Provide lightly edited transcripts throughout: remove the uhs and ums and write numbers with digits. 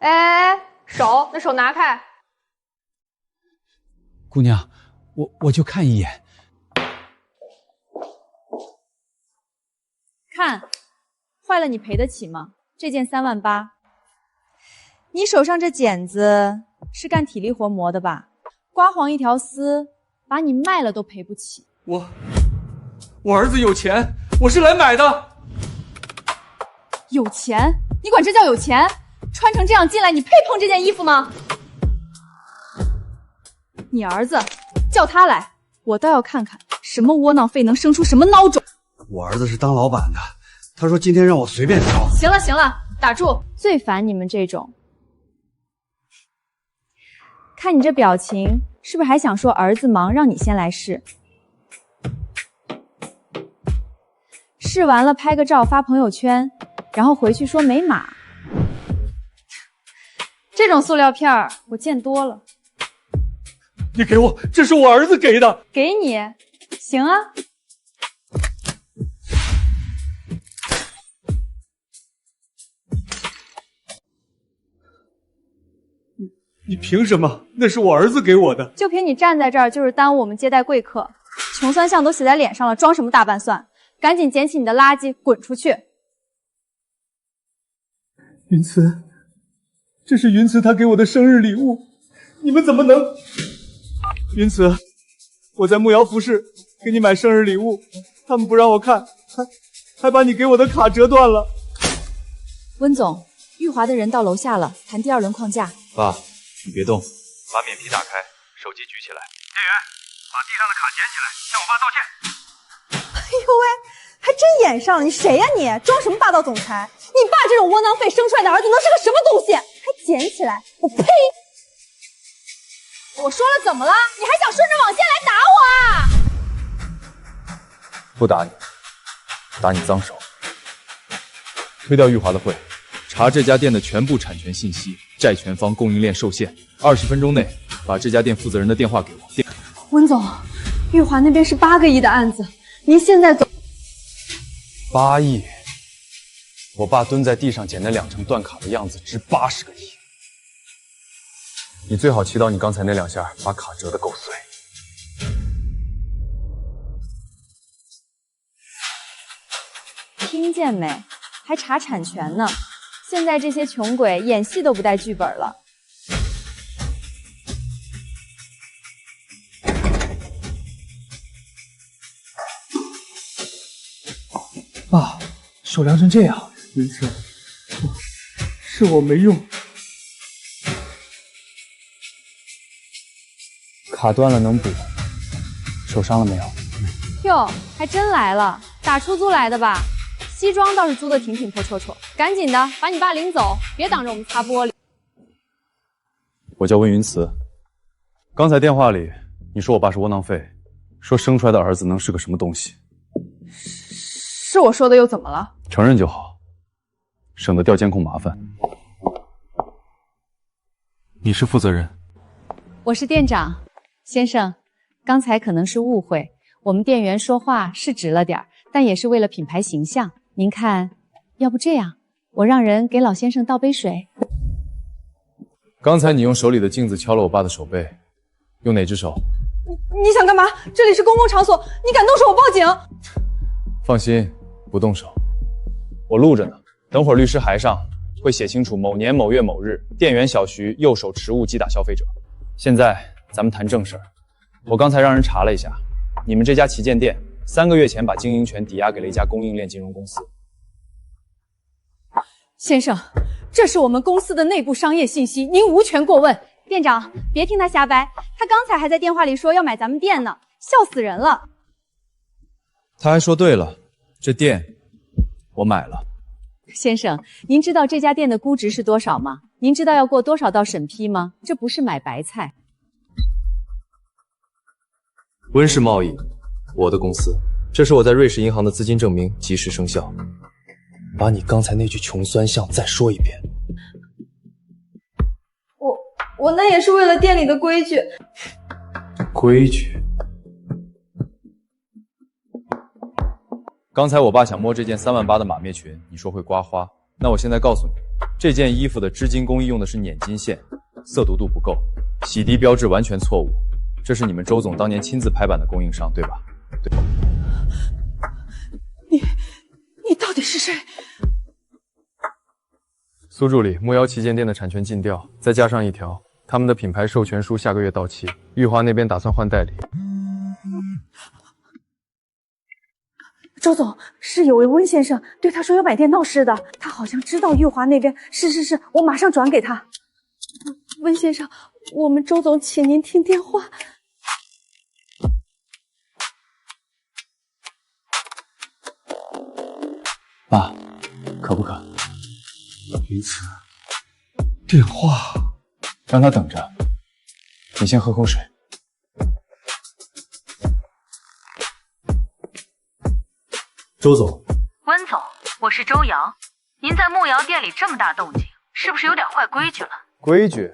哎，那手拿開。姑娘，我就看一眼。看，壞了你賠得起嗎？這件3萬8，你手上這繭子是幹體力活磨的吧？刮黃一條絲，把你賣了都賠不起。我兒子有錢，我是來買的。有錢？你管這叫有錢？穿成這樣進來，你配碰這件衣服嗎？你兒子，叫他來，我倒要看看什麼窩囊廢能生出什麼孬種。我兒子是當老板的，他說今天讓我隨便挑。行了行了，打住！最煩你們這種。看你这表情，是不是還想說兒子忙讓你先來試？試完了拍個照發朋友圈，然後回去說沒碼。這種塑料片兒我見多了。你給我，這是我兒子給的。給你，行啊。你憑什麼？那是我兒子給我的。就凭你站在這兒，就是耽誤我們接待貴客。穷酸相都寫在臉上了，裝什麼大半蒜？趕緊撿起你的垃圾，滾出去！雲慈，這是雲慈他給我的生日禮物，你們怎麼能？雲慈，我在慕瑤服飾給你買生日禮物，他們不讓我看，還把你給我的卡折斷了。溫總，玉華的人到樓下了，談第2輪框架。爸，你別動，把免提打開，手機舉起來。店員，把地上的卡撿起來，向我爸道歉。哎呦喂，還真演上了！你誰呀你？裝什麼霸道總裁？你爸这種窩囊废生出來的兒子能是個什麼東西？還撿起來！我呸！我說了怎麼了？你還想順着網線來打我啊？不打你，打你髒手。推掉玉華的會，查這家店的全部產權信息，債權方供應鏈受限。20分鐘內把這家店負責人的電話給我。溫總，玉華那邊是8個億的案子，您現在走。8億，我爸蹲在地上撿那2成斷卡的樣子值80個億。你最好祈禱你剛才那2下把卡折得夠碎。聽見沒？還查產權呢。現在這些窮鬼演戲都不帶劇本了。爸，手凉成這樣，雲慈，是我沒用。卡斷了能補，受傷了沒有？喲，還真來了，打出租來的吧？西裝倒是租的挺破戳戳，趕緊的把你爸領走，別擋着我們擦玻璃。我叫溫雲慈，剛才電話裡你說我爸是窩囊廢，說生出來的兒子能是個什麼東西？是我說的又怎麼了？承認就好，省得調監控麻煩。你是負責人？我是店長。先生，剛才可能是誤會，我們店員說話是直了點，但也是為了品牌形象。您看，要不這樣，我讓人給老先生倒杯水。剛才你用手裡的鏡子敲了我爸的手背，用哪只手？你想幹嘛？這裡是公共場所，你敢動手我報警。放心，不動手，我錄着呢。等會兒律師函上會寫清楚某年某月某日，店員小徐右手持物擊打消費者。現在咱們談正事兒。我剛才讓人查了一下，你們這家旗艦店3個月前把經營權抵押給了一家供應鏈金融公司。先生，這是我們公司的內部商業信息，您無權過問。店長，別聽他瞎掰，他剛才還在電話裡說要買咱們店呢，笑死人了。他還說對了，這店我買了。先生，您知道這家店的估值是多少嗎？您知道要過多少道審批嗎？這不是買白菜。溫氏貿易，我的公司，這是我在瑞士銀行的資金證明，及時生效。把你剛才那句窮酸相再說一遍。我那也是為了店裡的規矩。規矩？剛才我爸想摸這件3萬8的馬面裙，你說會刮花，那我現在告訴你，這件衣服的織金工藝用的是捻金线，色读度不够，洗涤標誌完全錯誤。這是你們周總當年親自拍板的供應商，對吧？對。你到底是誰？蘇助理，木瑶旗舰店的產權禁掉，再加上一條，他們的品牌授權書下個月到期，玉華那邊打算換代理。周總，是有位溫先生对他說有買店鬧事的，他好像知道玉華那邊。是，我馬上轉給他。溫先生，我們周總請您聽電話。爸，可不可？云慈，电话。让他等着，你先喝口水。周总，温总，我是周瑶，您在木瑶店里这么大动静，是不是有点坏規矩了？規矩？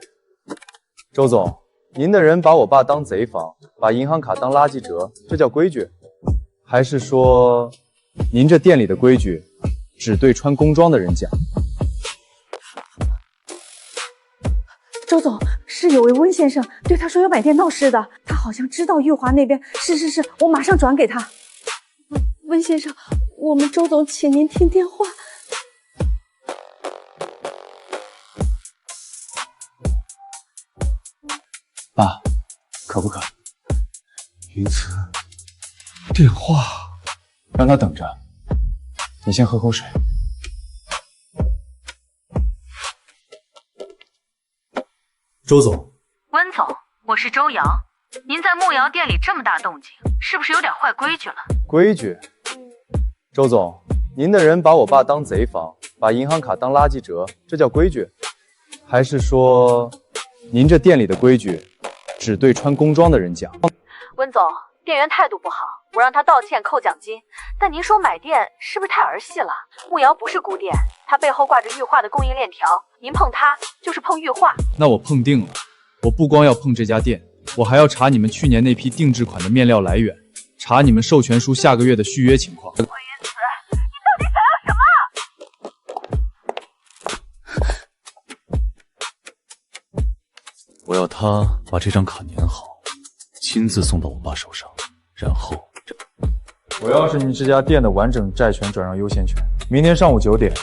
周總，您的人把我爸當賊防，把銀行卡當垃圾折，這叫規矩？還是說，您這店裡的規矩只對穿工裝的人講？周總，是有位溫先生對他說有買店鬧事的，他好像知道玉華那邊。是，我馬上轉給他。溫先生，我們周總請您聽電話。爸，可不可？云慈，电話。让他等着，你先喝口水。周总，温总，我是周瑶，您在木瑶店里这麼大動靜，是不是有點壞規矩了？規矩？周總，您的人把我爸當賊防，把銀行卡當垃圾折，這叫規矩？還是說，您這店裡的規矩只對穿工裝的人講？溫總，店員態度不好，我讓他道歉扣獎金。但您說買店是不是太兒戲了？木瑤不是孤店，它背後掛着玉化的供應鏈條，您碰它就是碰玉化。那我碰定了，我不光要碰這家店，我還要查你們去年那批定制款的面料來源，查你們授權書下個月的續約情況。魏雲慈，你到底想要什麼？我要他把這張卡粘好，親自送到我爸手上，然後我要是你這家店的完整債權轉讓優先權，明天上午9點，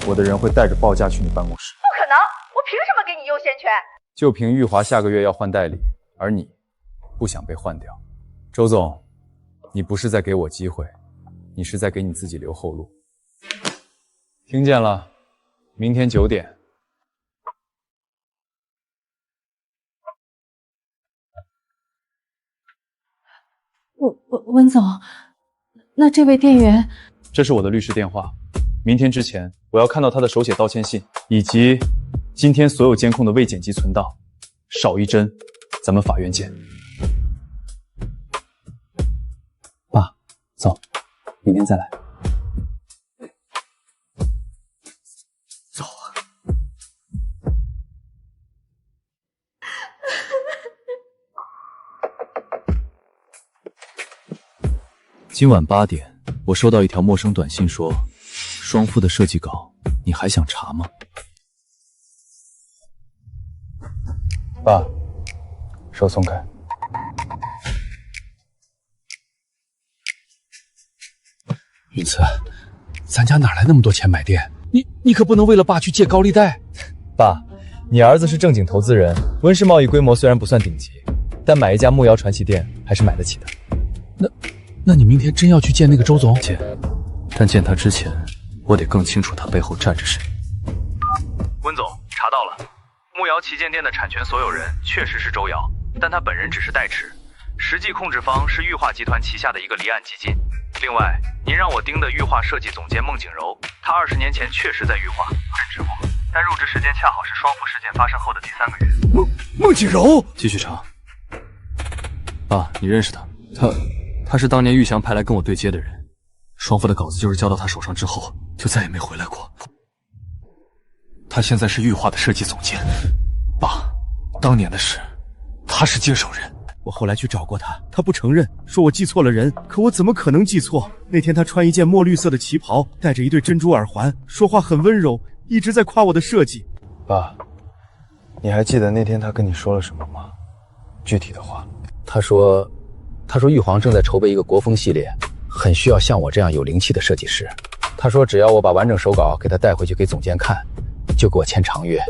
我的人會帶着報價去你辦公室。不可能，我憑什麼給你優先權？就憑玉華下個月要換代理，而你不想被換掉。周總，你不是在給我機會，你是在給你自己留後路。聽見了，明天9點。溫總，那這位店員，這是我的律師電話。明天之前，我要看到他的手寫道歉信，以及今天所有監控的未剪輯存檔。少一幀，咱們法院見。爸，走，明天再來。走啊！今晚8點，我收到一條陌生短信說，雙夫的設計稿，你還想查嗎？爸，手鬆開。雲慈，咱家哪來那麼多錢買店？你可不能為了爸去借高利貸。爸，你兒子是正經投資人，溫氏貿易規模雖然不算頂級，但買一家木瑤傳奇店還是買得起的。那你明天真要去見那個周總？見，但見他之前，我得更清楚他背後站着誰。溫總，查到了，木瑤旗艦店的產權所有人確實是周瑤，但他本人只是代持，實際控制方是玉化集團旗下的一個離岸基金。另外，您讓我盯的玉化設計總監孟景柔，他20年前確實在玉化任職過，但入職時間恰好是雙夫事件發生後的第3個月。孟景柔，繼續查。爸，你認識他？他是當年玉祥派來跟我對接的人，雙夫的稿子就是交到他手上之後，就再也沒回來過。他現在是玉化的設計總監。爸，當年的事，他是接手人。我後來去找過他，他不承認，說我記錯了人。可我怎麼可能記錯？那天他穿一件墨綠色的旗袍，戴着一對珍珠耳環，說話很溫柔，一直在誇我的設計。爸，你還記得那天他跟你說了什麼嗎？具體的話，他說玉皇正在籌備一個國風系列，很需要像我這樣有靈氣的設計師。他說只要我把完整手稿給他帶回去給總監看，就給我簽長約。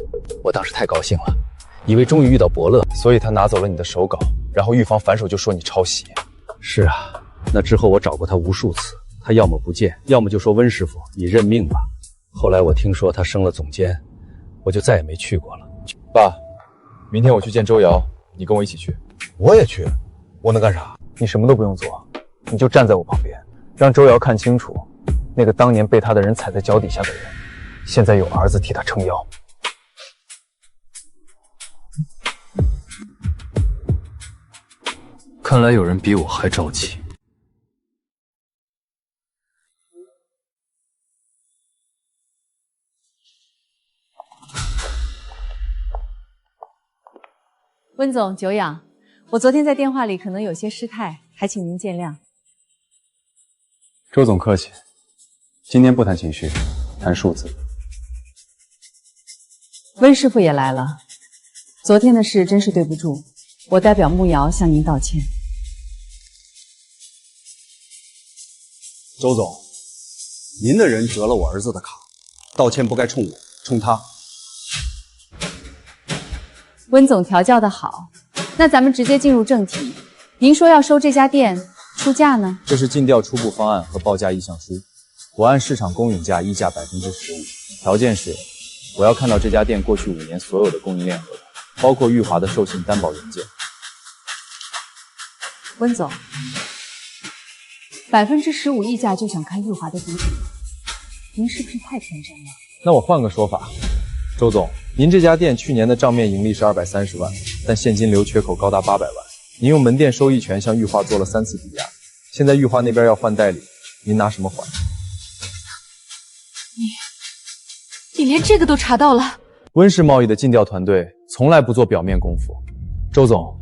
我當時太高興了，以為終於遇到伯樂，所以他拿走了你的手稿，然後玉皇反手就說你抄襲。是啊，那之後我找過他無數次，他要麼不見，要麼就說溫師傅你認命吧。後來我听說他升了總監，我就再也没去過了。爸，明天我去见周瑶，你跟我一起去。我也去，我能幹啥？你什麼都不用做，你就站在我旁邊，讓周瑶看清楚，那個当年被他的人踩在脚底下的人，現在有兒子替他撑腰。看來有人比我還着急。温总，久仰，我昨天在電話裡可能有些失態，還請您見諒。周總客氣，今天不談情緒，談數字。溫師傅也來了，昨天的事真是對不住，我代表慕瑤向您道歉。周總，您的人折了我兒子的卡，道歉不該衝我，衝他。溫总調教的好，那咱們直接進入正題。您說要收這家店，出價呢？這是盡調初步方案和報價意向書，我按市場公允價議價15%，條件是我要看到這家店過去5年所有的供應鏈合同，包括玉華的授信擔保文件。溫總，15%議價就想看玉華的底底，您是不是太天真了？那我換個說法，周總，您這家店去年的賬面盈利是230萬，但現金流缺口高達800萬。您用門店收益權向玉華做了3次抵押，現在玉華那邊要換代理，您拿什麼還？你連這個都查到了？溫氏貿易的盡調團隊從來不做表面功夫。周總，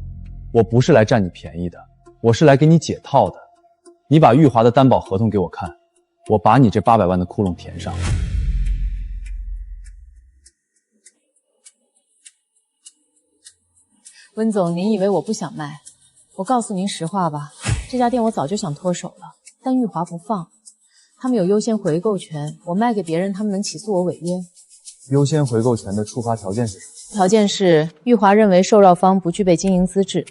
我不是來占你便宜的，我是來給你解套的。你把玉華的擔保合同給我看，我把你這800萬的窟窿填上。溫總，您以為我不想賣？我告訴您實話吧，這家店我早就想脫手了，但玉華不放，他們有優先回購權，我賣給別人，他們能起訴我違約。優先回購權的觸發條件是什麼？條件是玉華認為受擾方不具備經營資質，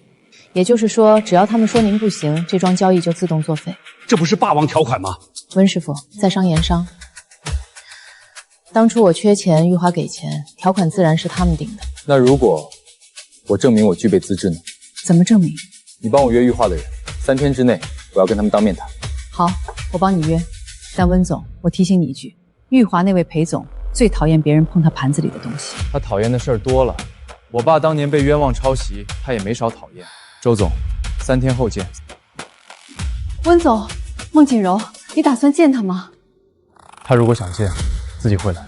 也就是說，只要他們說您不行，這樁交易就自動作廢。這不是霸王條款嗎？溫師傅，在商言商。當初我缺錢，玉華給錢，條款自然是他們定的。那如果我證明我具備資質呢？怎麼證明？你幫我約玉華的人，3天之內我要跟他們當面談。好，我幫你約。但溫總，我提醒你一句，玉華那位裴總最討厭別人碰他盤子裡的東西。他討厭的事兒多了，我爸當年被冤枉抄襲，他也沒少討厭。周總，3天後見。溫總，孟錦柔，你打算見他嗎？他如果想見，自己會來。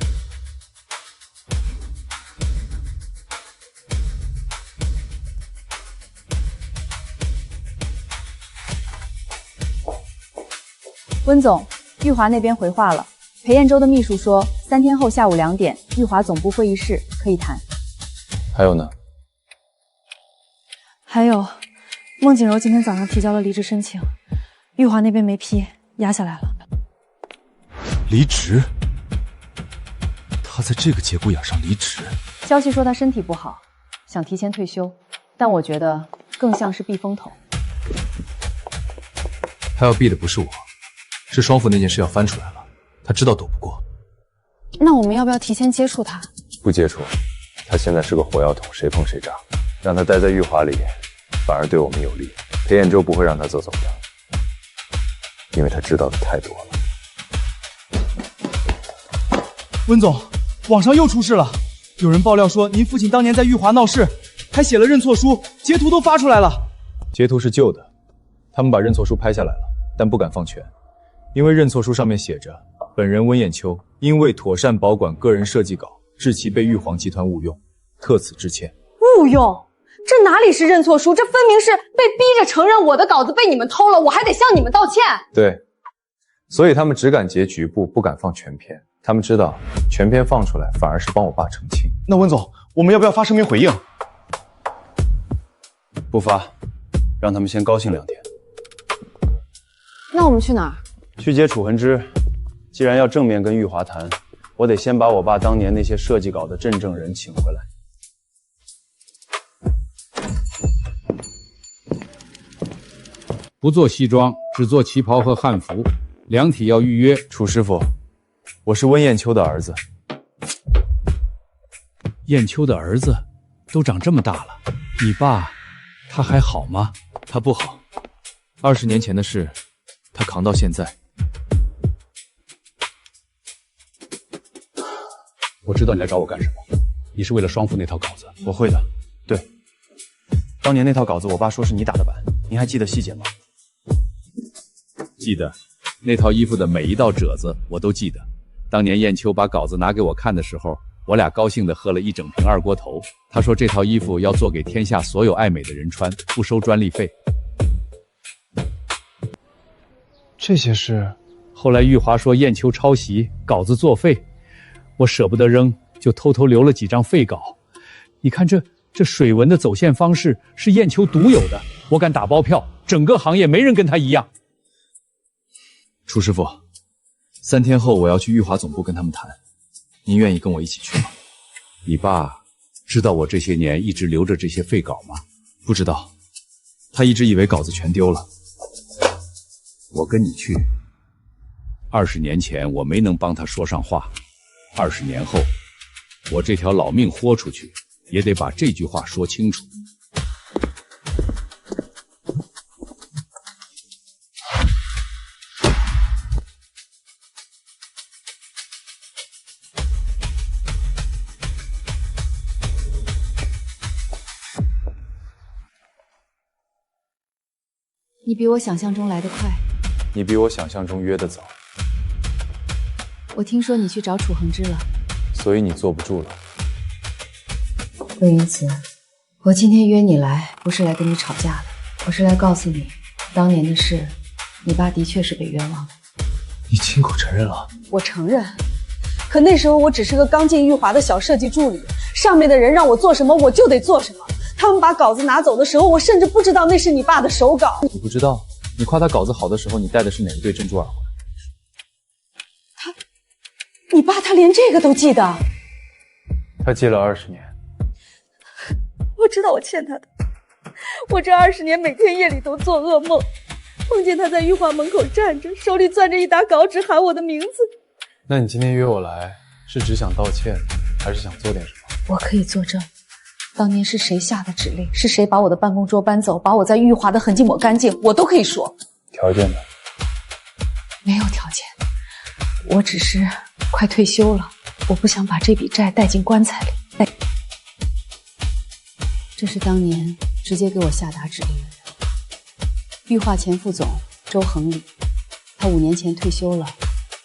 溫總，玉華那邊回話了，裴彥洲的秘書說3天後下午2點，玉華總部會議室可以談。還有呢？還有，孟錦柔今天早上提交了離職申請，玉華那邊沒批，壓下來了。離職？他在這個節骨眼上離職？消息說他身體不好，想提前退休，但我覺得更像是避風頭。他要避的不是我，是雙福那件事要翻出來了，他知道躲不过。那我们要不要提前接觸他？不接觸，他現在是個火藥桶，誰碰誰炸。讓他待在玉華裡，反而對我們有利。裴彥洲不會讓他走的，因為他知道的太多了。溫總，網上又出事了，有人爆料說您父親當年在玉華鬧事，還寫了認錯書，截圖都發出來了。截圖是舊的，他們把認錯書拍下來了，但不敢放全，因為認錯書上面寫着本人溫艷秋因未妥善保管個人設計稿，致其被玉皇集團誤用，特此致歉。誤用？這哪裡是認錯書，這分明是被逼着承認我的稿子被你們偷了，我還得向你們道歉。對，所以他們只敢截局部，不敢放全篇，他们知道全片放出来反而是帮我爸澄清。那温总，我们要不要发声明回应？不发，让他们先高兴2天。那我们去哪儿？去接楚恒之。既然要正面跟玉华谈，我得先把我爸当年那些设计稿的真正人请回来。不做西装，只做旗袍和汉服，2体要预约。楚师傅，我是温艳秋的兒子。艳秋的兒子都長這麼大了，你爸他還好嗎？他不好，20年前的事，他扛到現在。我知道你來找我幹什麼，你是為了雙父那套稿子。我會的，對。當年那套稿子，我爸說是你打的板，您還記得細節嗎？記得，那套衣服的每一道褶子我都記得。當年艳秋把稿子拿給我看的時候，我倆高興地喝了一整瓶二鍋頭。她說這套衣服要做給天下所有愛美的人穿，不收專利費。這些事，後來玉華說艳秋抄襲，稿子作廢，我捨不得扔，就偷偷留了幾張廢稿。你看這水紋的走線方式是艳秋獨有的，我敢打包票，整個行業沒人跟她一樣。楚師傅，3天後我要去玉華總部跟他們談，您願意跟我一起去嗎？你爸知道我這些年一直留着這些廢稿嗎？不知道，他一直以為稿子全丟了。我跟你去。20年前我沒能幫他說上話，20年後，我這條老命豁出去，也得把這句話說清楚。你比我想象中來得快，你比我想象中約得早。我聽說你去找楚恆之了，所以你坐不住了。溫雲慈，我今天約你來，不是來跟你吵架的，我是來告訴你，當年的事，你爸的確是被冤枉的。你親口承認了？我承認，可那時候我只是個剛進玉華的小設計助理，上面的人讓我做什麼我就得做什麼。他們把稿子拿走的時候，我甚至不知道那是你爸的手稿。你不知道？你誇他稿子好的時候，你戴的是哪一對珍珠耳環？你爸他連這個都記得？他記了20年。我知道我欠他的，我這20年每天夜裡都做噩夢，夢見他在玉華門口站着，手裡攥着一沓稿紙喊我的名字。那你今天約我來，是只想道歉，還是想做點什麼？我可以作證。當年是誰下的指令？是誰把我的辦公桌搬走，把我在玉華的痕跡抹乾淨？我都可以說。條件呢？沒有條件，我只是快退休了，我不想把這筆債帶進棺材裡。這是當年直接給我下達指令的人，玉華前副總周恆禮，他5年前退休了，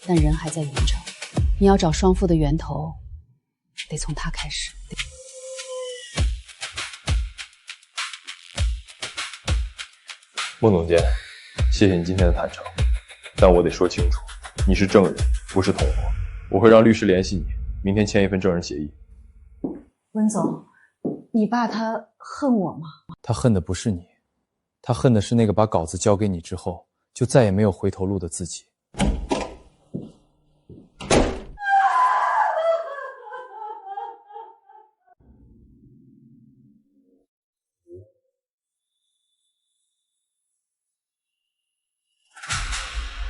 但人還在鹽城。你要找雙父的源頭，得從他開始。孟總監，謝謝你今天的坦誠，但我得說清楚，你是證人，不是同夥。我會讓律師聯繫你，明天簽一份證人協議。溫總，你爸他恨我嗎？他恨的不是你，他恨的是那個把稿子交給你之後，就再也沒有回頭路的自己。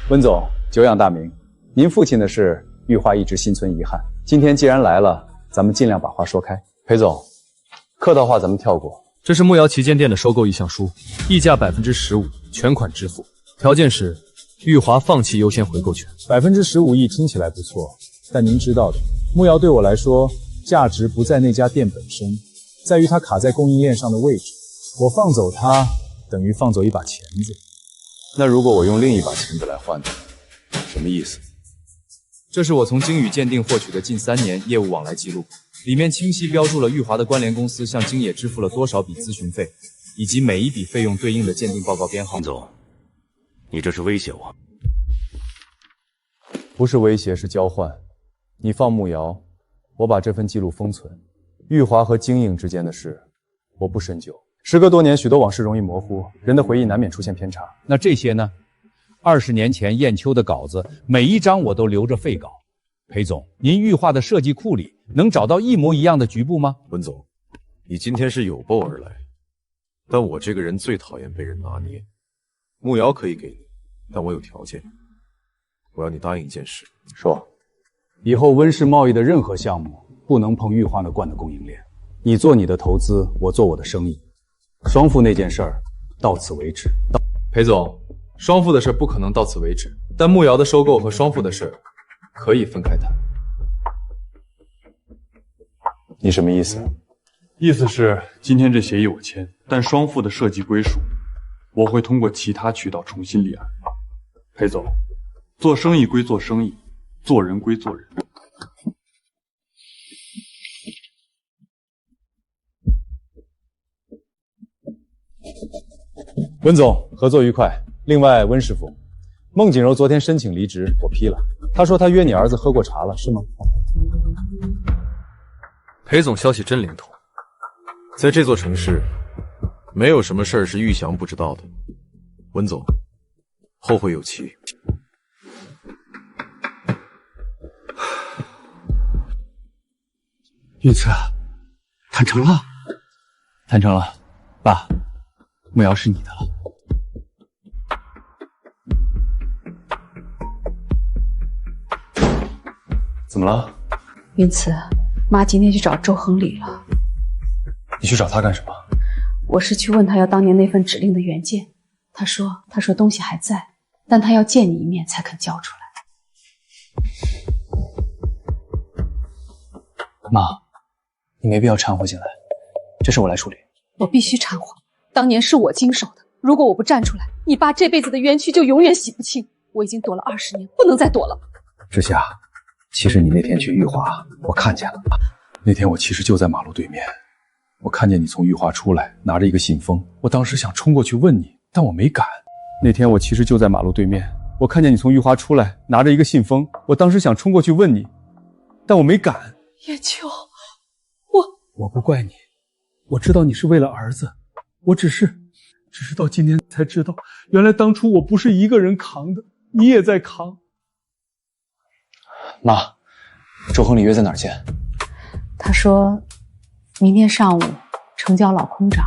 溫總，久仰大名，您父親的事，玉華一直心存遺憾。今天既然來了，咱們盡量把話說開。裴總，客套話咱們跳過。這是慕瑤旗艦店的收購意向書，溢價15%，全款支付，條件是玉華放棄優先回購權。15%億聽起來不錯，但您知道的，慕瑤對我來說，價值不在那家店本身，在於它卡在供應鏈上的位置。我放走它，等於放走一把鉗子。那如果我用另一把鉗子來換呢？什麼意思？這是我從京宇鑑定獲取的近3年業務往來記錄，裡面清晰標注了玉華的關聯公司向京野支付了多少筆諮詢費，以及每一筆費用對應的鑑定報告編號。總，你這是威脅我？不是威脅，是交換。你放慕瑶，我把这份记录封存。玉华和晶莹之间的事，我不深究。时隔多年，许多往事容易模糊，人的回忆难免出现偏差。那这些呢？20年前燕秋的稿子，每一张我都留着废稿。裴总，您玉化的设计库里能找到一模一样的局部吗？文总，你今天是有备而来，但我这个人最讨厌被人拿捏。慕瑶可以给你，但我有条件，我要你答应一件事。说，以后温氏贸易的任何项目不能碰玉化那罐的供应链。你做你的投资，我做我的生意。双富那件事儿到此为止。裴总，双富的事不可能到此为止，但慕瑶的收购和双富的事可以分开谈。你什么意思？意思是今天这协议我簽，但双富的设计归属，我会通过其他渠道重新立案。裴总，做生意归做生意，做人归做人。温总，合作愉快。另外，温师傅，孟锦柔昨天申请离职，我批了。她说她约你儿子喝过茶了，是吗？裴总消息真灵通。在这座城市，没有什么事儿是玉祥不知道的。温总，后会有期。玉慈，谈成了，谈成了，爸，慕瑶是你的了。怎么了？云慈，妈今天去找周亨礼了。你去找他干什么？我是去问他要当年那份指令的原件，他说东西还在，但他要见你一面才肯交出来。妈，你没必要掺和进来，这事我来处理。我必须掺和，当年是我经手的，如果我不站出来，你爸这辈子的冤屈就永远洗不清。我已经躲了20年，不能再躲了。之夏，其实你那天去玉华，我看见了。那天我其實就在馬路對面，我看見你從玉華出來，拿着一個信封。我當時想衝過去問你，但我沒敢。那天我其實就在馬路對面，我看見你從玉華出來，拿着一個信封。我當時想衝過去問你，但我沒敢。葉秋，我不怪你，我知道你是為了兒子，我只是到今天才知道，原來當初我不是一個人扛的，你也在扛。媽，周亨利約在哪兒見？他說明天上午成交老空長，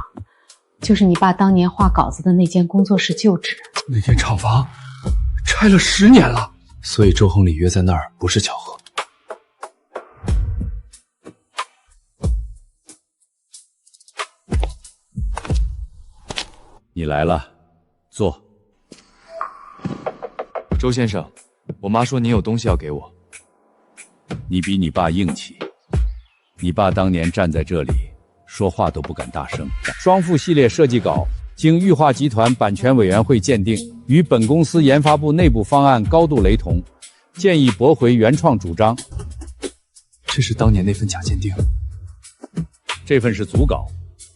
就是你爸當年畫稿子的那間工作室舊址。那間廠房拆了10年了，所以周亨利約在那兒不是巧合。你來了，坐。周先生，我媽說您有東西要給我。你比你爸硬氣，你爸當年站在這裡，說話都不敢大聲。雙富系列設計稿經玉化集團版權委員會鑑定，與本公司研發部內部方案高度雷同，建議駁回原創主張。這是當年那份假鑑定。這份是組稿，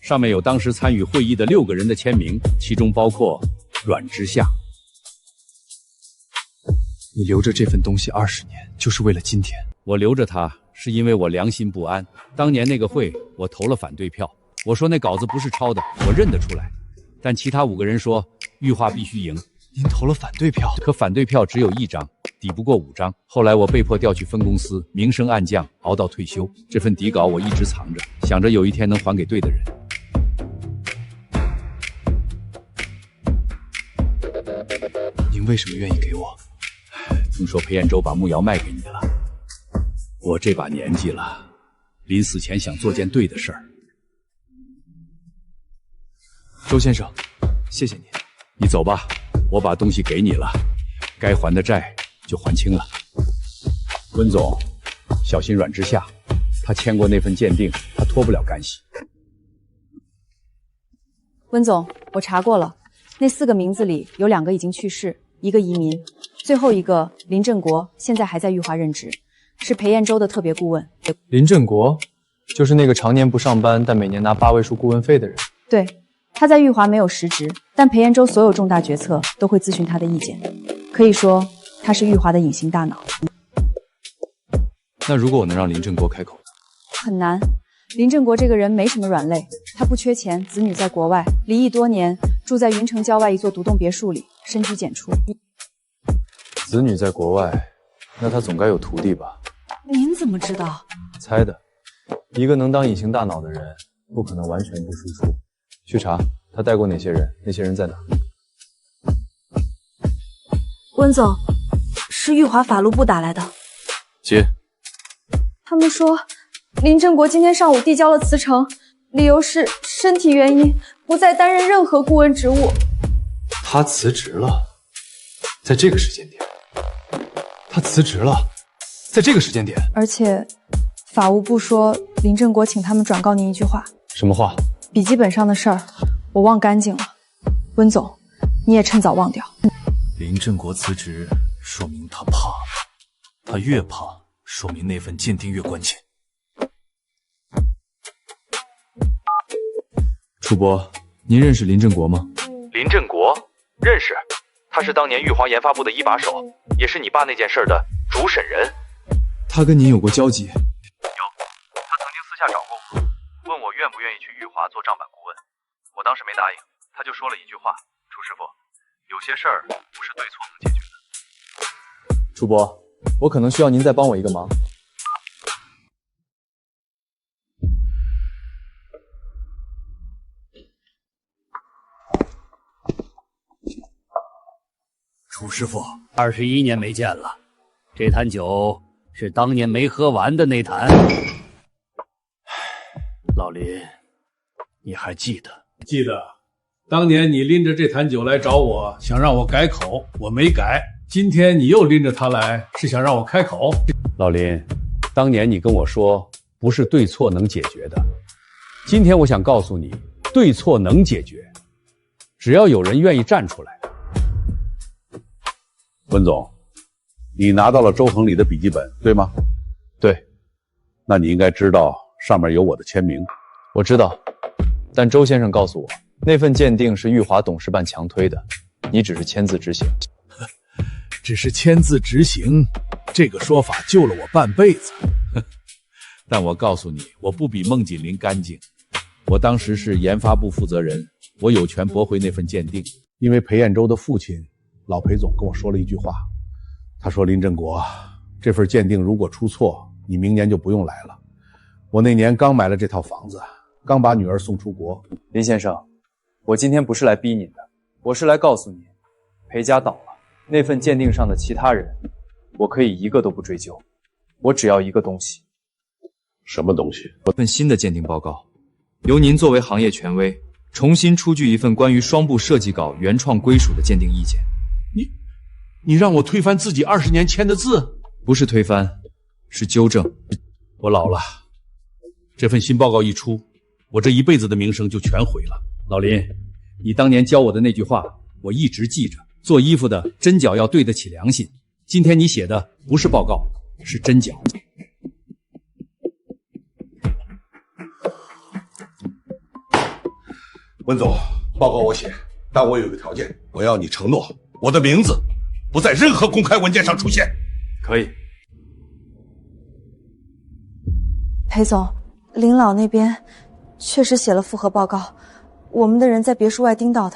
上面有當時參與會議的6個人的簽名，其中包括阮之夏。你留着這份東西20年，就是為了今天。我留着它，是因為我良心不安。當年那個會，我投了反對票。我說那稿子不是抄的，我認得出來。但其他5個人說玉化必須贏。您投了反對票？可反對票只有1張，抵不過5張。後來我被迫調去分公司，明升暗降，熬到退休。這份底稿我一直藏着，想着有一天能還給對的人。您為什麼願意給我？聽說裴彥洲把慕瑤賣給你了。我這把年紀了，臨死前想做件對的事兒。周先生，謝謝你。你走吧，我把東西給你了，該還的債就還清了。溫總，小心阮之夏，他簽過那份鑑定，他脫不了干係。溫總，我查過了，那4個名字裡有2個已經去世，1個移民，最後一個林振國現在還在玉華任職，是裴彥洲的特別顧問。林振國，就是那個常年不上班但每年拿8位數顧問費的人。對，他在玉華沒有實職，但裴彥洲所有重大決策都會諮詢他的意見，可以說他是玉華的隱形大腦。那如果我能让林振国開口呢？很難。林振國這個人沒什麼軟肋，他不缺錢，子女在國外，離異多年，住在雲城郊外一座獨棟別墅裡，深居簡出。子女在國外，那他總該有徒弟吧？您怎麼知道？猜的。一個能當隱形大腦的人，不可能完全不輸出。去查他帶過哪些人，那些人在哪？溫總，是玉華法務部打來的。接。他們說，林振國今天上午遞交了辭呈，理由是身體原因，不再擔任任何顧問職務。他辭職了，在這個時間點。他辭職了，在這個時間點。而且，法務部說林振國請他們轉告您一句話。什麼話？筆記本上的事兒，我忘乾淨了。溫總，你也趁早忘掉。林振國辭職，說明他怕了。他越怕，說明那份鑑定越關鍵。楚博，您認識林振國嗎？林振国認識，他是當年玉華研發部的一把手，也是你爸那件事的主審人。他跟您有過交集？有，他曾经私下找过我，問我願不願意去玉華做賬板顧問。我當時沒答應，他就說了一句話：楚師傅，有些事兒不是对錯能解決的。楚博，我可能需要您再幫我一個忙。楚師傅，21年沒見了，這壇酒是當年沒喝完的那壇。老林，你還記得？記得，當年你拎着這壇酒來找我，想讓我改口，我沒改。今天你又拎着它來，是想讓我開口？老林，當年你跟我說，不是對錯能解決的。今天我想告訴你，對錯能解決，只要有人願意站出來。溫總，你拿到了周恆禮的筆記本，對嗎？對。那你應該知道上面有我的簽名。我知道，但周先生告訴我，那份鑑定是玉華董事辦強推的，你只是簽字執行。只是簽字執行，這個說法救了我半輩子。但我告訴你，我不比孟錦麟乾淨。我當時是研發部負責人，我有權駁回那份鑑定。因為裴彦洲的父親老裴總跟我說了一句話，他說林振國，這份鑑定如果出錯，你明年就不用來了。我那年剛買了這套房子，剛把女兒送出國。林先生，我今天不是來逼您的，我是来告訴你，裴家倒了，那份鑑定上的其他人，我可以一個都不追究，我只要一個東西。什麼東西？份新的鑑定報告，由您作為行業權威，重新出具一份關於雙部設計稿原創歸屬的鑑定意見。你讓我推翻自己20年簽的字？不是推翻，是糾正。我老了，這份新報告一出，我這一輩子的名聲就全毀了。老林，你當年教我的那句話，我一直記着。做衣服的針腳要對得起良心。今天你寫的不是報告，是針腳。溫總，報告我寫，但我有一個條件，我要你承諾，我的名字不在任何公開文件上出現。可以。裴總，林老那邊確實寫了複核報告，我們的人在別墅外盯到的。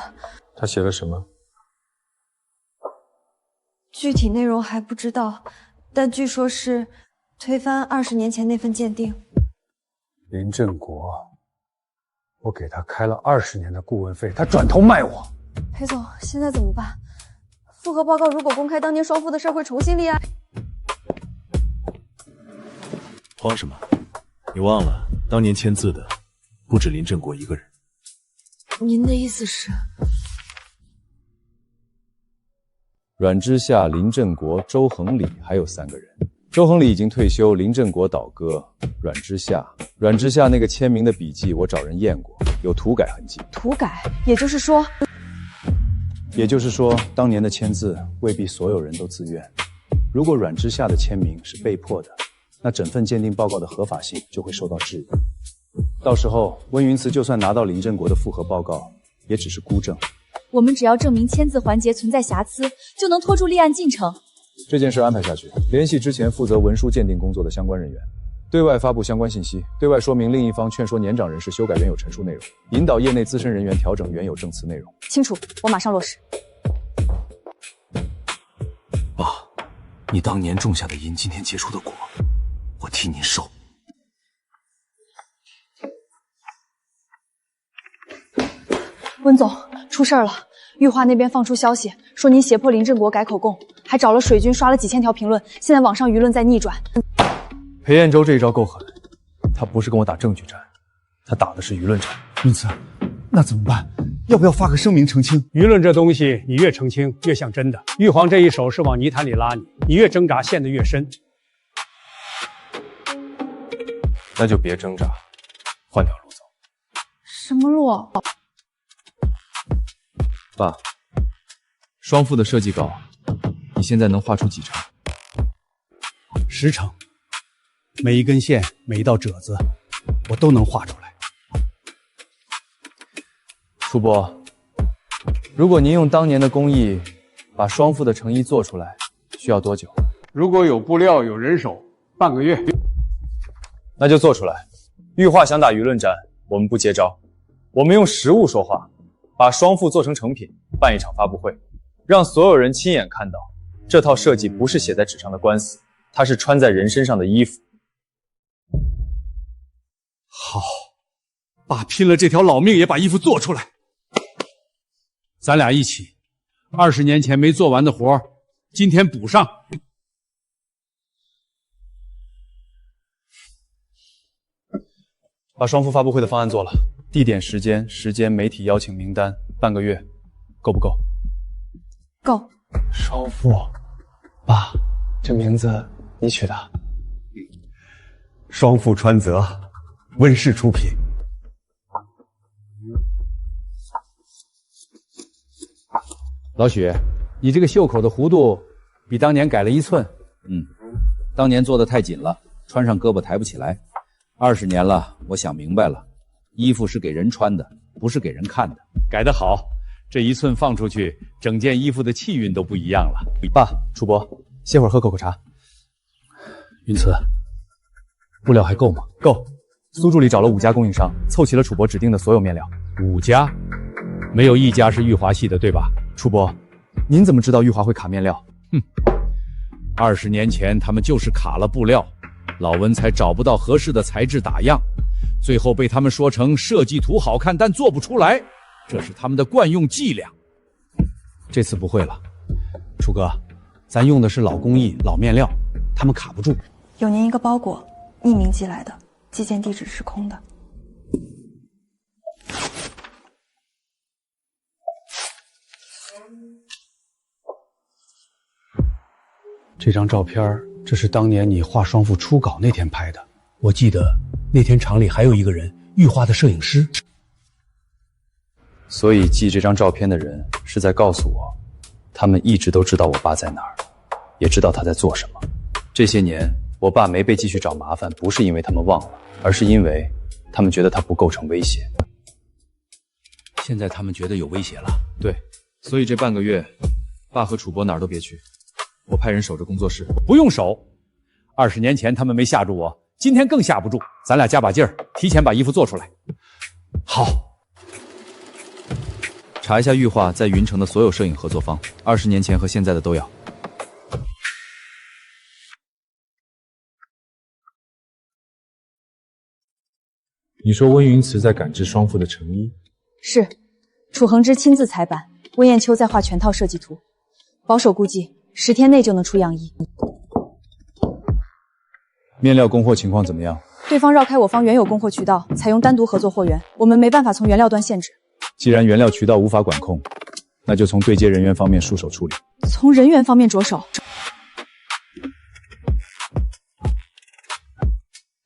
他寫了什麼？具體內容還不知道，但據說是推翻20年前那份鑑定。林振國，我給他開了20年的顧問費，他轉頭賣我。裴總，現在怎麼辦？複核報告如果公開，當年雙父的事會重新立案。慌什麼？你忘了，當年簽字的不止林振國一個人。您的意思是？阮之夏、林振國、周恆禮還有3個人。周恆禮已經退休，林振國倒戈，阮之夏那個簽名的筆記我找人驗過，有塗改痕跡。涂改，也就是說，當年的簽字未必所有人都自願。如果阮之夏的簽名是被迫的，那整份鑑定報告的合法性就会受到質疑。到時候温云慈就算拿到林振國的複核報告，也只是孤證。我們只要證明簽字環節存在瑕疵，就能拖住立案进程。这件事安排下去，聯繫之前負責文書鑑定工作的相關人員，對外發布相關信息，對外說明另一方勸說年長人士修改原有陳述內容，引導業內資深人員調整原有證詞內容。清楚，我馬上落實。爸，你當年種下的因，今天結出的果，我替您受。溫總，出事了！玉華那邊放出消息，說您脅迫林振國改口供，還找了水軍刷了幾千條評論，現在網上輿論在逆轉。裴彥洲這一招夠狠，他不是跟我打證據戰，他打的是輿論戰。雲慈，那怎麼辦？要不要發個聲明澄清？輿論這東西，你越澄清越像真的。玉皇這一手是往泥潭裡拉你，你越掙扎陷得越深。那就別掙扎，換條路走。什麼路？爸，雙父的設計稿，你現在能畫出幾成？10成，每一根線，每一道褶子，我都能畫出來。楚伯，如果您用當年的工藝把雙父的成衣做出來，需要多久？如果有布料有人手，半個月。那就做出來。玉華想打輿論戰，我們不接招，我們用實物說話。把雙父做成成品，辦一場發布會，讓所有人親眼看到，這套設計不是寫在紙上的官司，它是穿在人身上的衣服。好，爸拼了這條老命也把衣服做出來。咱倆一起，20年前沒做完的活，今天補上。把雙父發布會的方案做了。地點、時間、媒體邀請名單，半個月，夠不夠？夠。雙父，爸，這名字你取的？雙父川澤，溫氏出品。老許，你這個袖口的弧度比當年改了1寸。當年做的太緊了，穿上胳膊抬不起來。20年了，我想明白了。衣服是給人穿的，不是給人看的。改得好，這1寸放出去，整件衣服的氣韻都不一樣了。爸，楚伯，歇會兒喝口茶。雲慈，布料還夠嗎？夠。蘇助理找了5家供應商，湊齊了楚伯指定的所有面料。5家？沒有1家是玉華系的，對吧？楚伯，您怎麼知道玉華會卡面料？20年前他們就是卡了布料，老溫才找不到合適的材質打樣。最後被他們說成設計圖好看，但做不出來，這是他們的慣用伎倆。這次不會了，楚哥，咱用的是老工藝、老面料，他們卡不住。有您一個包裹，匿名寄來的，寄件地址是空的。這張照片，這是當年你畫雙父初稿那天拍的，我記得。那天廠裡還有一個人，玉華的攝影師。所以寄這張照片的人是在告訴我，他們一直都知道我爸在哪兒，也知道他在做什麼。這些年，我爸沒被繼續找麻煩，不是因為他們忘了，而是因為他們覺得他不構成威脅。現在他們覺得有威脅了。對，所以這半個月，爸和楚伯哪兒都別去，我派人守着工作室。不用守，20年前他們沒嚇住我。今天更嚇不住，咱倆加把勁兒，提前把衣服做出來。好，查一下玉華在雲城的所有攝影合作方，20年前和現在的都要。你說溫雲慈在趕製雙父的成衣？是，楚恆之親自裁版，溫雁秋在畫全套設計圖，保守估計10天內就能出樣衣。面料供貨情況怎麼樣？對方繞開我方原有供貨渠道，採用單獨合作貨源，我們沒辦法從原料端限制。既然原料渠道無法管控，那就從對接人員方面束手處理。從人員方面着手。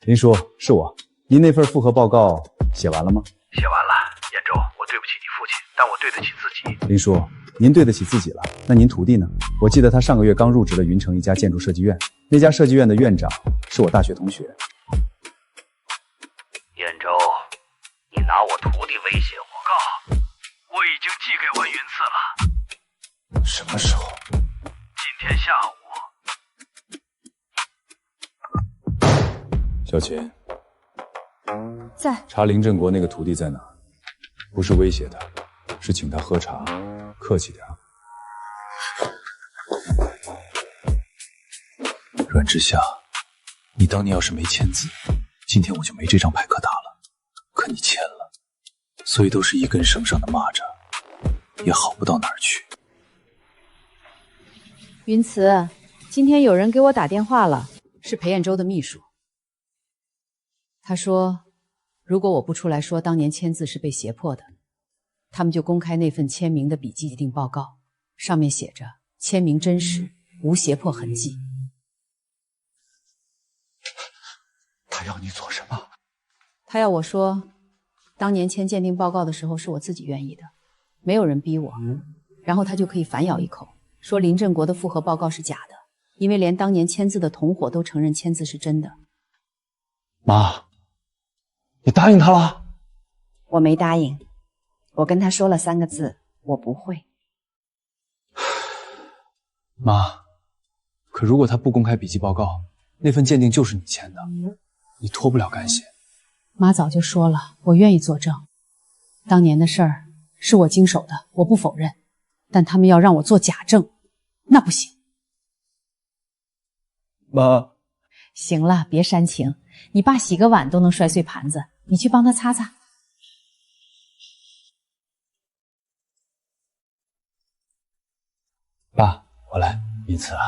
林叔，是我。您那份复核報告寫完了嗎？寫完了，彥洲，我對不起你父親，但我對得起自己。林叔，您對得起自己了，那您徒弟呢？我記得他上個月剛入職了雲城一家建築設計院，那家設計院的院長是我大學同學。彥洲，你拿我徒弟威脅我告，我已經寄給溫雲慈了。什麼時候？今天下午小琴，在。查林振国那个徒弟在哪儿？不是威胁他，是请他喝茶，客气点。阮之夏，你当年要是没签字，今天我就没这张牌可打了。可你签了，所以都是一根绳上的蚂蚱，也好不到哪儿去。云慈，今天有人给我打電話了，是裴彥洲的秘書。他說，如果我不出來說當年簽字是被脅迫的，他們就公開那份簽名的筆記鑑定報告，上面寫着簽名真實，無脅迫痕跡。他要你做什麼？他要我說，當年簽鑑定報告的時候是我自己願意的，沒有人逼我，然後他就可以反咬一口，說林振國的復核報告是假的，因為連當年簽字的同夥都承認簽字是真的。媽，你答應他了？我沒答應，我跟他說了3個字，我不會。媽，可如果他不公開筆記報告，那份鑑定就是你簽的，你脫不了干險。媽早就說了，我願意作證。當年的事兒是我經手的，我不否認，但他們要讓我做假證，那不行。媽，行了，別煽情，你爸洗個碗都能摔碎盤子，你去幫他擦擦。爸，我來。云慈啊，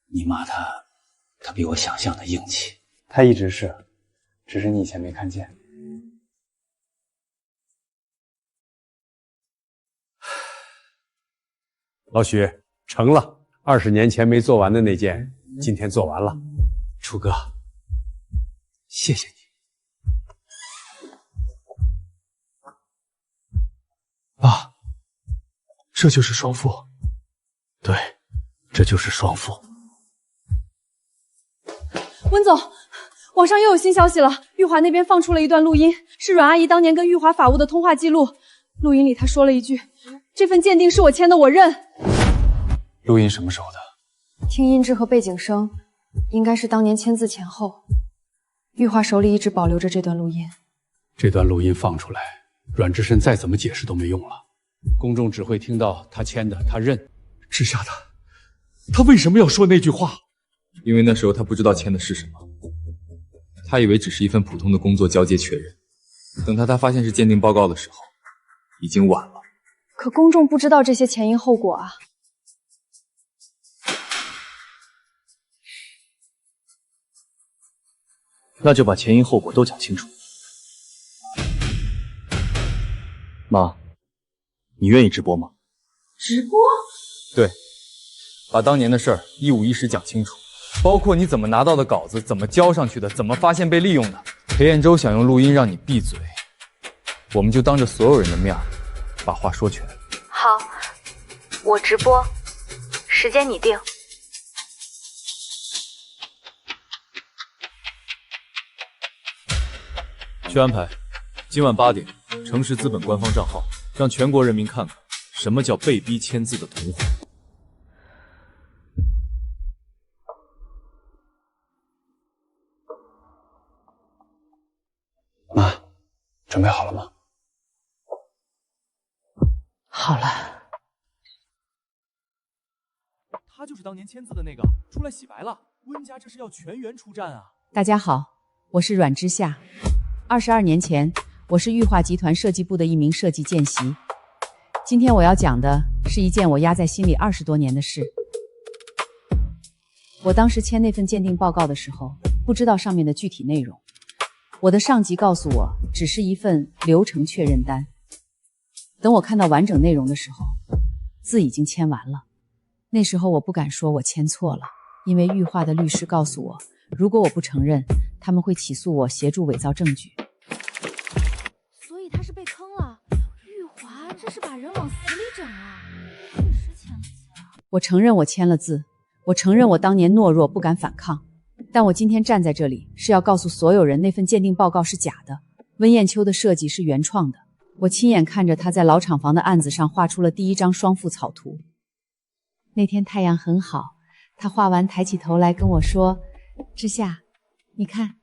你媽她比我想象的硬氣。她一直是，只是你以前沒看見。老許，成了，20年前沒做完的那件，今天做完了。楚哥，謝謝你。爸，這就是雙父。對，這就是雙父。溫總，網上又有新消息了，玉華那邊放出了一段錄音，是阮阿姨當年跟玉華法務的通話記錄。錄音裡她說了一句：“這份鑑定是我簽的，我認。”錄音什麼時候的？聽音質和背景聲，應該是當年簽字前後。玉華手裡一直保留着這段錄音。這段錄音放出來，阮之深再怎麼解釋都沒用了。公眾只會聽到他簽的，他認。之夏他為什麼要說那句話？因為那時候他不知道簽的是什麼，他以為只是一份普通的工作交接確認。等他發現是鑑定報告的時候，已經晚了。可公眾不知道這些前因後果啊。那就把前因後果都講清楚。媽，你願意直播嗎？直播？對，把當年的事兒一五一十講清楚，包括你怎麼拿到的稿子，怎麼交上去的，怎麼發現被利用的。裴彥洲想用錄音讓你閉嘴，我們就當着所有人的面把話說全。好，我直播，時間你定。去安排，今晚8點，誠實資本官方賬號，讓全國人民看看什麼叫被逼簽字的同夥。媽，準備好了嗎？好了。他就是當年簽字的那個，出來洗白了。溫家這是要全員出戰啊！大家好，我是阮之夏。22年前，我是玉化集團設計部的一名設計見習。今天我要講的是一件我壓在心裡20多年的事。我當時簽那份鑑定報告的時候，不知道上面的具體內容。我的上級告訴我，只是一份流程確認單。等我看到完整內容的時候，字已經簽完了。那時候我不敢說我簽錯了，因為玉化的律師告訴我，如果我不承認，他們會起訴我協助偽造證據。所以他是被坑了。玉華這是把人往死裡整啊！律師簽了字啊！我承認我簽了字，我承認我當年懦弱不敢反抗，但我今天站在這裡是要告訴所有人，那份鑑定報告是假的，溫艷秋的設計是原創的。我親眼看着他在老廠房的案子上畫出了第一張雙父草圖。那天太陽很好，他畫完抬起頭來跟我說：“之夏，你看，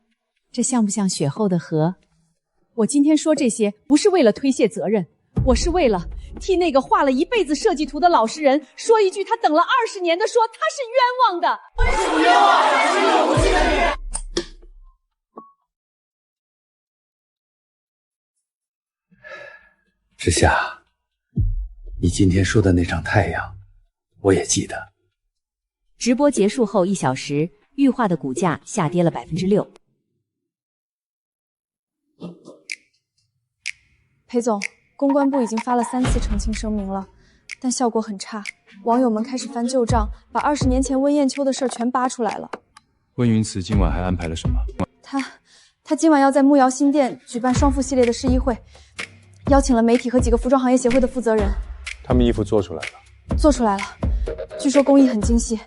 這像不像雪後的河？我今天說这些，不是為了推卸責任，我是為了替那個畫了一輩子設計圖的老實人說一句他等了20年的說他是冤枉的。不冤枉，是有無辜的人。之夏，你今天说的那场太陽，我也記得。直播結束後1小時，玉化的股價下跌了6%。裴總，公關部已經發了3次澄清聲明了，但效果很差。網友們開始翻舊賬，把20年前溫艷秋的事全扒出來了。溫雲慈今晚還安排了什麼？他今晚要在慕瑤新店舉辦雙富系列的試衣會，邀請了媒體和幾個服裝行業協會的負責人。他們衣服做出來了？做出來了，據說工藝很精細，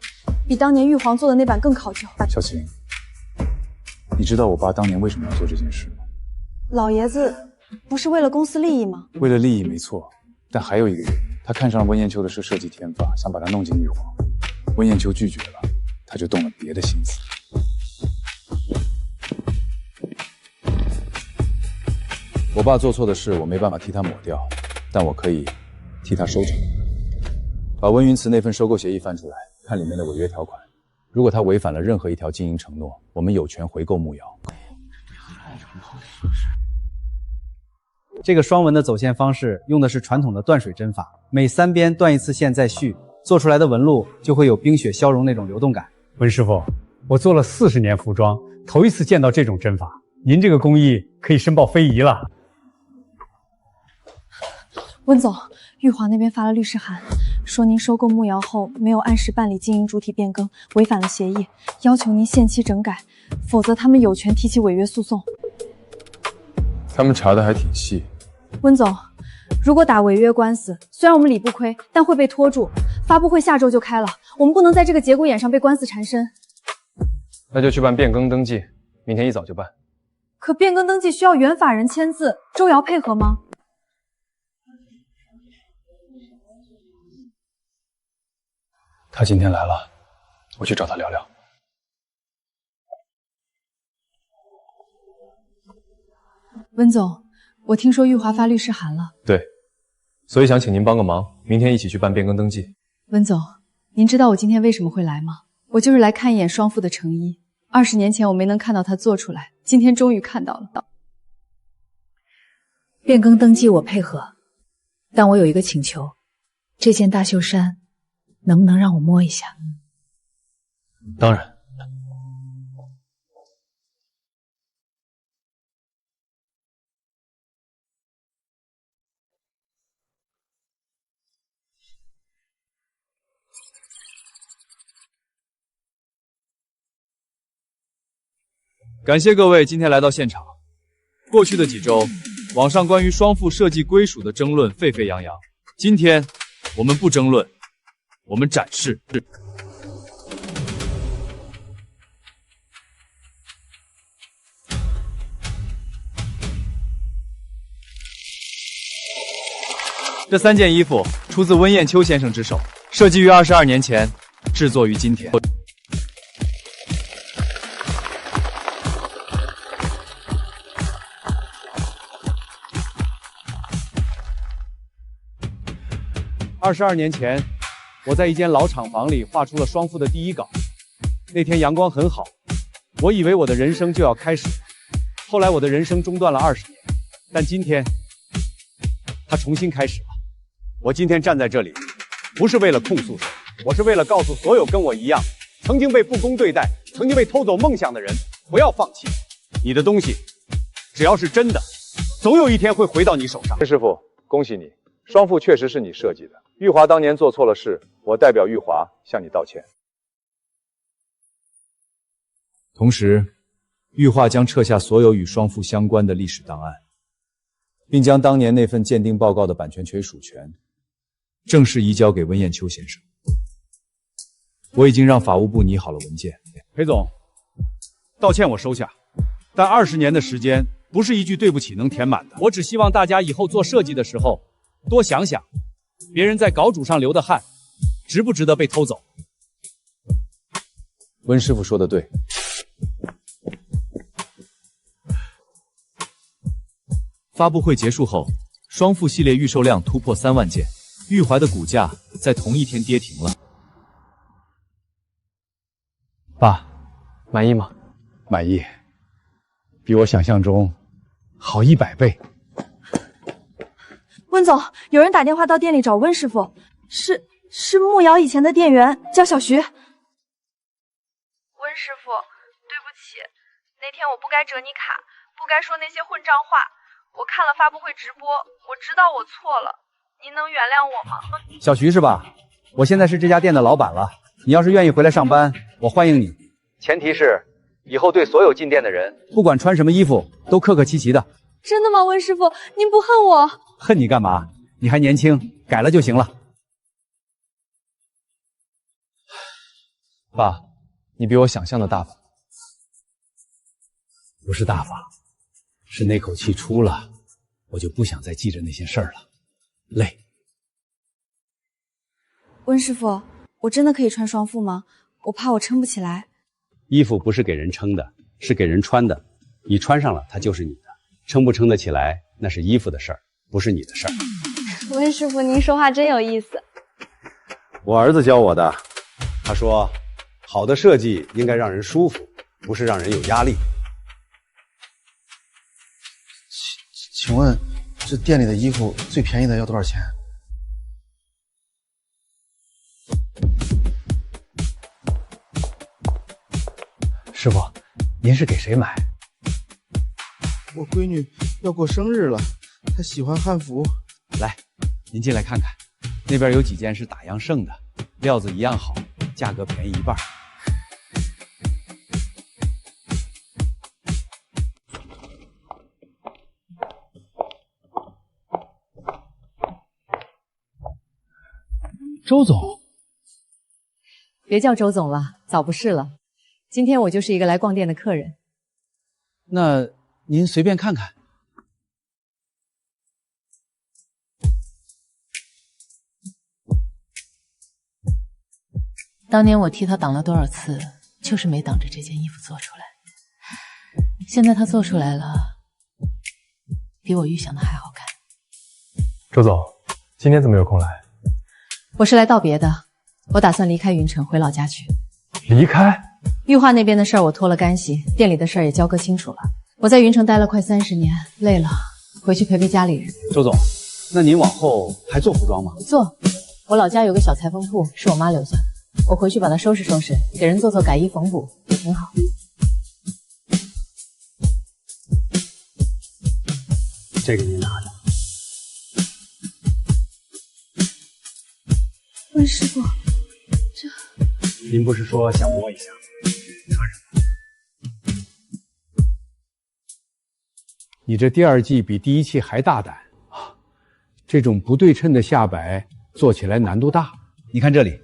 比當年玉皇做的那版更考究。小晴，你知道我爸當年為什麼要做這件事嗎？老爺子不是為了公司利益嗎？為了利益沒錯，但還有一個原因，他看上了溫艷秋的設計天賦，想把她弄進玉皇。溫艷秋拒絕了，他就動了別的心思。我爸做錯的事，我沒辦法替他抹掉，但我可以替他收場。把溫雲慈那份收購協議翻出來，看裡面的違約條款。如果他違反了任何一條經營承諾，我們有權回購慕瑤。這個雙紋的走線方式用的是傳統的斷水針法，每3邊斷一次線再續，做出來的紋路就會有冰雪消融那種流動感。溫師傅，我做了40年服裝，頭一次見到這種針法，您這個工藝可以申報非遺了。溫總，玉華那邊發了律師函，說您收購慕瑤後沒有按時辦理經營主體變更，違反了協議，要求您限期整改，否則他們有權提起違約訴訟。他們查的還挺細。溫總，如果打違約官司，雖然我們理不虧，但會被拖住。發布會下周就開了，我們不能在這個節骨眼上被官司纏身。那就去辦變更登記，明天一早就辦。可變更登記需要原法人簽字，周瑤配合嗎？他今天來了，我去找他聊聊。溫總，我聽說玉華發律師函了。對，所以想請您幫個忙，明天一起去辦變更登記。溫總，您知道我今天為什麼會來嗎？我就是來看一眼雙富的成衣。20年前我沒能看到他做出來，今天終於看到了。變更登記我配合，但我有一個請求，這件大袖衫能不能讓我摸一下？當然。感謝各位今天來到現場。過去的幾周，網上關於雙富設計歸屬的爭論沸沸揚揚。今天，我們不爭論，我們展示。這3件衣服出自溫艷秋先生之手，設計於22年前，制作於今天。22年前，我在一間老廠房裡畫出了雙富的第一稿。那天陽光很好，我以為我的人生就要開始。後來我的人生中斷了20年，但今天，它重新開始了。我今天站在這裡，不是為了控訴誰，我是為了告訴所有跟我一樣，曾經被不公對待，曾經被偷走夢想的人，不要放棄。你的東西，只要是真的，總有一天會回到你手上。師傅，恭喜你，雙富確實是你設計的。玉華當年做錯了事，我代表玉華向你道歉。同時，玉化將撤下所有與雙富相關的歷史檔案，並將當年那份鑑定報告的版權屬權正式移交給溫艷秋先生。我已經讓法務部擬好了文件。裴總，道歉我收下，但20年的時間不是一句對不起能填滿的。我只希望大家以後做設計的時候多想想，別人在稿紙上流的汗，值不值得被偷走？溫師傅說的對。发布会結束後，雙父系列預售量突破3萬件，玉懷的股價在同一天跌停了。爸，滿意嗎？滿意，比我想象中好100倍。溫總，有人打電話到店裡找溫師傅，是慕瑤以前的店員，叫小徐。溫師傅，對不起，那天我不該折你卡，不該說那些混賬話。我看了發布會直播，我知道我錯了，您能原諒我嗎？小徐是吧？我現在是這家店的老闆了，你要是願意回來上班，我歡迎你。前提是以後對所有進店的人，不管穿什麼衣服，都客客氣氣的。真的嗎，溫師傅？您不恨我？恨你幹嘛？你還年輕，改了就行了。爸，你比我想象的大方。不是大方，是那口气出了，我就不想再記着那些事兒了，累。溫師傅，我真的可以穿雙副嗎？我怕我撐不起來。衣服不是給人撐的，是給人穿的。你穿上了，它就是你的；撐不撐得起來，那是衣服的事兒，不是你的事兒。溫師傅，您說話真有意思。我兒子教我的，他說，好的設計應該讓人舒服，不是讓人有壓力。請問，這店裡的衣服最便宜的要多少錢？師傅，您是給誰買？我閨女要過生日了，她喜歡漢服。來，您進來看看，那邊有幾件是打樣剩的，料子一樣好，價格便宜1半。周總，別叫周總了，早不是了。今天我就是一個來逛店的客人。那您隨便看看。當年我替他擋了多少次，就是沒擋着這件衣服做出來。現在他做出來了，比我預想的還好看。周總，今天怎麼有空來？我是來道別的，我打算離開雲城回老家去。離開？玉化那邊的事兒我托了乾係，店裡的事兒也交割清楚了。我在雲城待了快30年，累了，回去陪陪家裡人。周總，那您往後還做服裝嗎？做，我老家有個小裁縫鋪，是我媽留下的，我回去把它收拾收拾，給人做改衣縫補，也挺好。這個您拿着。溫師傅，這……您不是說想摸一下？穿上。你這第2季比第1期還大膽啊！這種不對稱的下擺做起來難度大。你看這裡，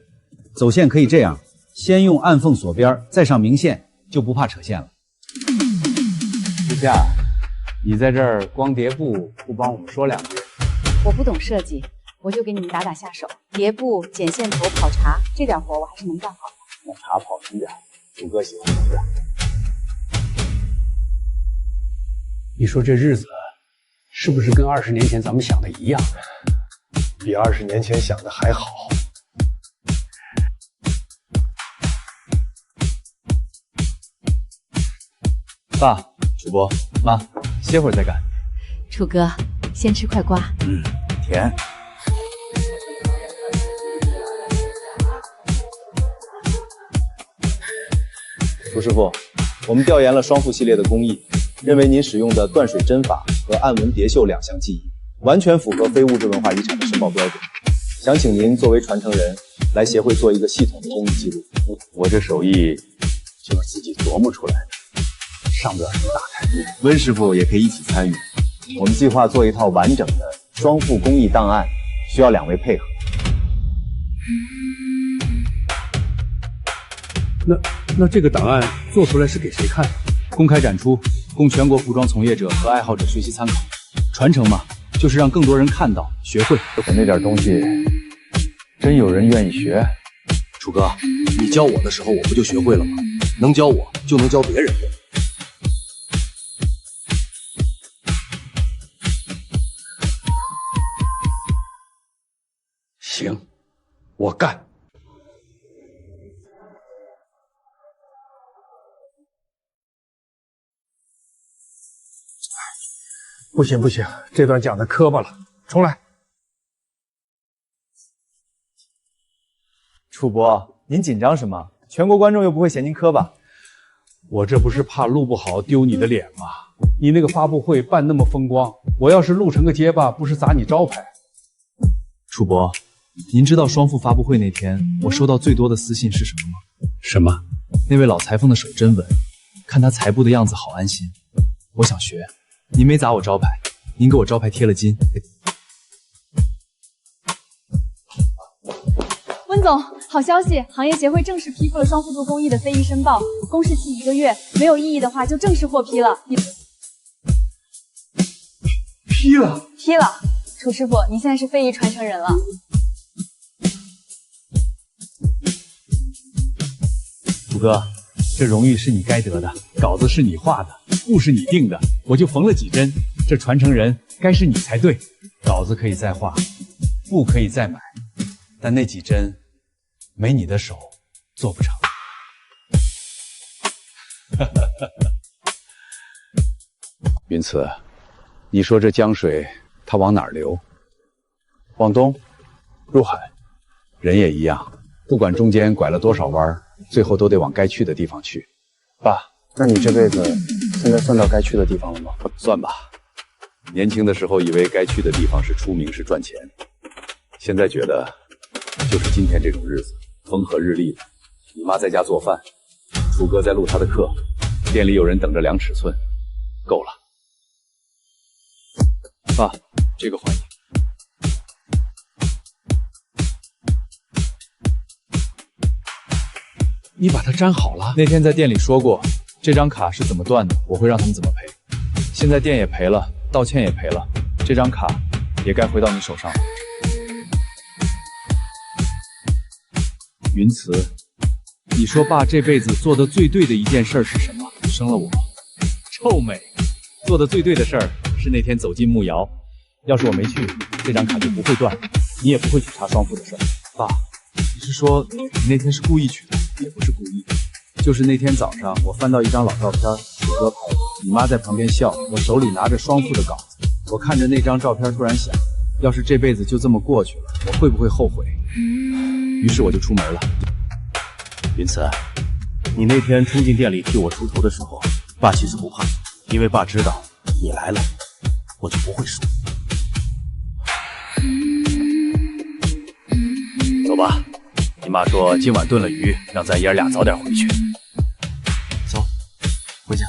走線可以這樣，先用暗縫鎖邊，再上明線，就不怕扯線了。之夏，你在這兒光疊布，不幫我們說2句？我不懂設計，我就給你們打下手，疊布、剪線頭、跑茶，這點活我還是能幹好的。那茶跑遠點，主哥喜歡吃。你說這日子是不是跟20年前咱們想的一樣？比20年前想的還好。爸，主播，媽，歇會兒再幹。楚哥，先吃塊瓜。甜。楚師傅，我們調研了雙父系列的工藝，認為您使用的斷水針法和暗紋疊繡2項技藝，完全符合非物質文化遺產的申報標準。想請您作為傳承人，來協會做一個系統的工藝記錄。我這手藝就是自己琢磨出來的，上不了什麼大台面。溫師傅也可以一起參與。我們計劃做一套完整的雙父工藝檔案，需要2位配合。那這個檔案做出來是給誰看？公開展出，供全國服裝從業者和愛好者學習參考。傳承嘛，就是讓更多人看到、學會。我那點東西，真有人願意學。楚哥，你教我的時候，我不就學會了嗎？能教我，就能教別人。行，我干。不行不行，这段讲的磕巴了，重来。楚博，您紧张什么？全国观众又不会嫌您磕巴。我这不是怕录不好丢你的脸吗？你那个发布会办那么风光，我要是录成个結巴，不是砸你招牌？楚博，您知道双父发布会那天我收到最多的私信是什么吗？什么？那位老裁缝的手真稳，看他裁布的样子好安心，我想学。您没砸我招牌，您给我招牌贴了金。温总，好消息，行业协会正式批复了双复读工艺的非遗申报，公示期1个月，没有异议的话就正式获批了。批了？批了，楚师傅，您现在是非遗传承人了。楚哥，这荣誉是你该得的，稿子是你画的，布是你定的，我就缝了几针，这传承人该是你才对。稿子可以再画，布可以再买，但那几针没你的手做不成。云慈，你说这江水它往哪儿流？往东，入海。人也一样，不管中间拐了多少弯，最後都得往該去的地方去。爸，那你这輩子現在算到該去的地方了嗎？算吧。年輕的時候以為該去的地方是出名是賺錢，現在覺得就是今天這種日子，風和日麗的，你媽在家做飯，楚哥在錄他的課，店裡有人等着量尺寸，夠了。爸，這個還你。你把它粘好了？那天在店裡說過，這張卡是怎麼斷的，我會讓他們怎麼賠。現在店也賠了，道歉也賠了，這張卡也該回到你手上了。雲慈，你說爸這輩子做的最對的一件事是什麼？生了我。臭美，做的最對的事是那天走進慕瑤，要是我沒去，這張卡就不會斷，你也不會去查雙父的事。爸，你是說你那天是故意取的？也不是故意，就是那天早上我翻到一張老照片，楚哥拍的，你媽在旁邊笑，我手裡拿着雙父的稿子，我看着那張照片突然想，要是這輩子就這麼過去了，我會不會後悔？於是我就出門了。雲慈，你那天衝進店裡替我出頭的時候，爸其實不怕，因為爸知道你來了，我就不會輸。走吧。你媽說今晚燉了魚，讓咱爺倆早點回去。走，回家。